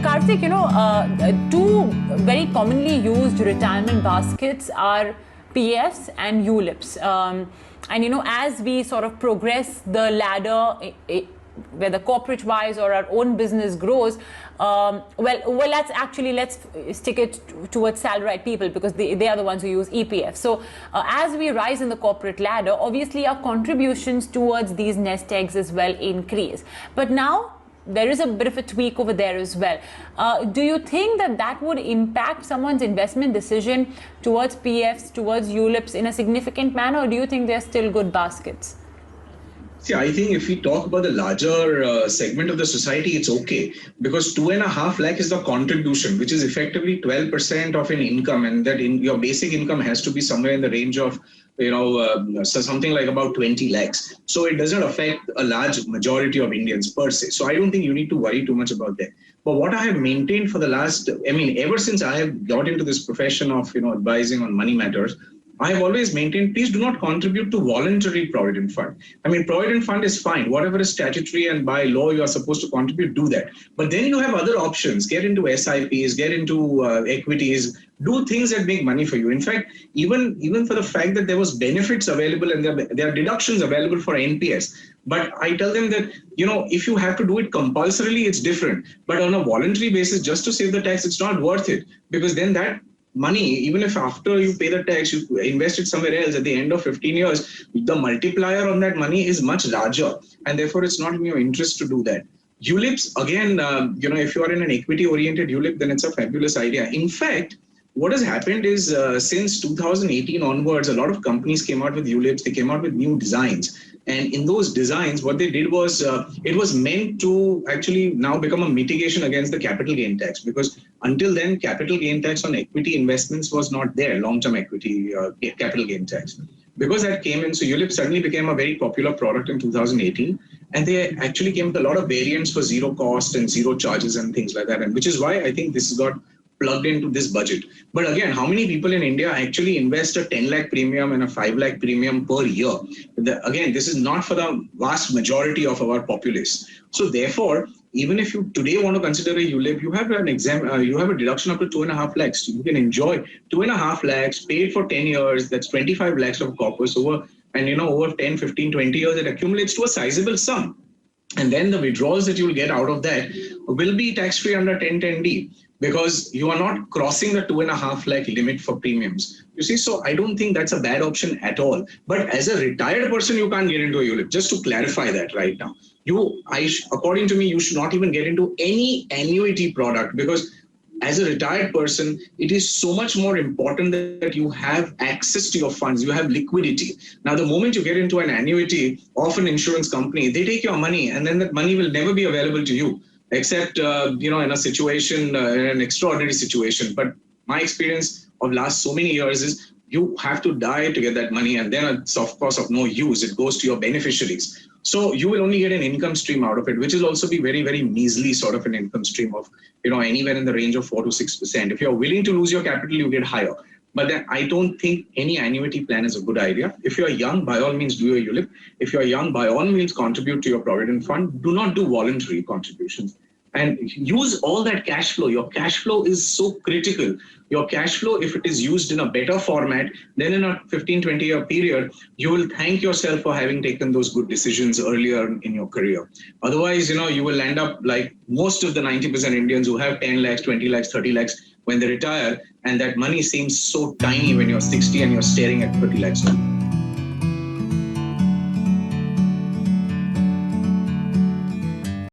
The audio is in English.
Karthik, two very commonly used retirement baskets are PFs and ULIPs. As we sort of progress the ladder, whether corporate-wise or our own business grows, let's stick it towards salaried people because they are the ones who use EPF. So as we rise in the corporate ladder, obviously our contributions towards these nest eggs as well increase. But now there is a bit of a tweak over there as well. Do you think that would impact someone's investment decision towards PFs, towards ULIPs in a significant manner, or do you think they're still good baskets? See, I think if we talk about the larger segment of the society, it's okay because 2.5 lakh is the contribution, which is effectively 12% of an income, and that your basic income has to be somewhere in the range of something like about 20 lakhs. So it doesn't affect a large majority of Indians per se. So I don't think you need to worry too much about that. But what I have maintained for the last, ever since I have got into this profession of, advising on money matters, I have always maintained, please do not contribute to voluntary provident fund. Provident fund is fine. Whatever is statutory and by law you are supposed to contribute, do that. But then you have other options. Get into SIPs, get into equities, do things that make money for you. In fact, even for the fact that there was benefits available and there are deductions available for NPS. But I tell them that, if you have to do it compulsorily, it's different. But on a voluntary basis, just to save the tax, it's not worth it. Because then that money, even if after you pay the tax, you invest it somewhere else, at the end of 15 years, the multiplier on that money is much larger. And therefore, it's not in your interest to do that. ULIPs, again, if you are in an equity-oriented ULIP, then it's a fabulous idea. In fact, what has happened is since 2018 onwards, a lot of companies came out with ULIPs. They came out with new designs. And in those designs, what they did was, it was meant to actually now become a mitigation against the capital gain tax. Because until then, capital gain tax on equity investments was not there, long-term equity capital gain tax. Because that came in, so ULIP suddenly became a very popular product in 2018. And they actually came with a lot of variants for zero cost and zero charges and things like that. And which is why I think this has got plugged into this budget. But again, how many people in India actually invest a 10 lakh premium and a 5 lakh premium per year? Again, this is not for the vast majority of our populace. So therefore, even if you today want to consider a ULIP, you have you have a deduction up to 2.5 lakhs. You can enjoy 2.5 lakhs paid for 10 years. That's 25 lakhs of corpus over 10, 15, 20 years, it accumulates to a sizable sum. And then the withdrawals that you will get out of that will be tax-free under 1010D. Because you are not crossing the 2.5 lakh limit for premiums. You see, so I don't think that's a bad option at all. But as a retired person, you can't get into a ULIP. Just to clarify that right now. According to me, you should not even get into any annuity product because as a retired person, it is so much more important that you have access to your funds, you have liquidity. Now, the moment you get into an annuity of an insurance company, they take your money and then that money will never be available to you. Except, in a situation, in an extraordinary situation. But my experience of last so many years is you have to die to get that money and then it's of course of no use. It goes to your beneficiaries. So you will only get an income stream out of it, which will also be very, very measly sort of an income stream of, anywhere in the range of 4 to 6%. If you're willing to lose your capital, you get higher. But then I don't think any annuity plan is a good idea. If you're young, by all means, do a ULIP. If you're young, by all means, contribute to your provident fund. Do not do voluntary contributions. And use all that cash flow. Your cash flow is so critical. Your cash flow, if it is used in a better format, then in a 15, 20-year period, you will thank yourself for having taken those good decisions earlier in your career. Otherwise, you will end up like most of the 90% Indians who have 10 lakhs, 20 lakhs, 30 lakhs when they retire, and that money seems so tiny when you're 60 and you're staring at 30 lakhs now.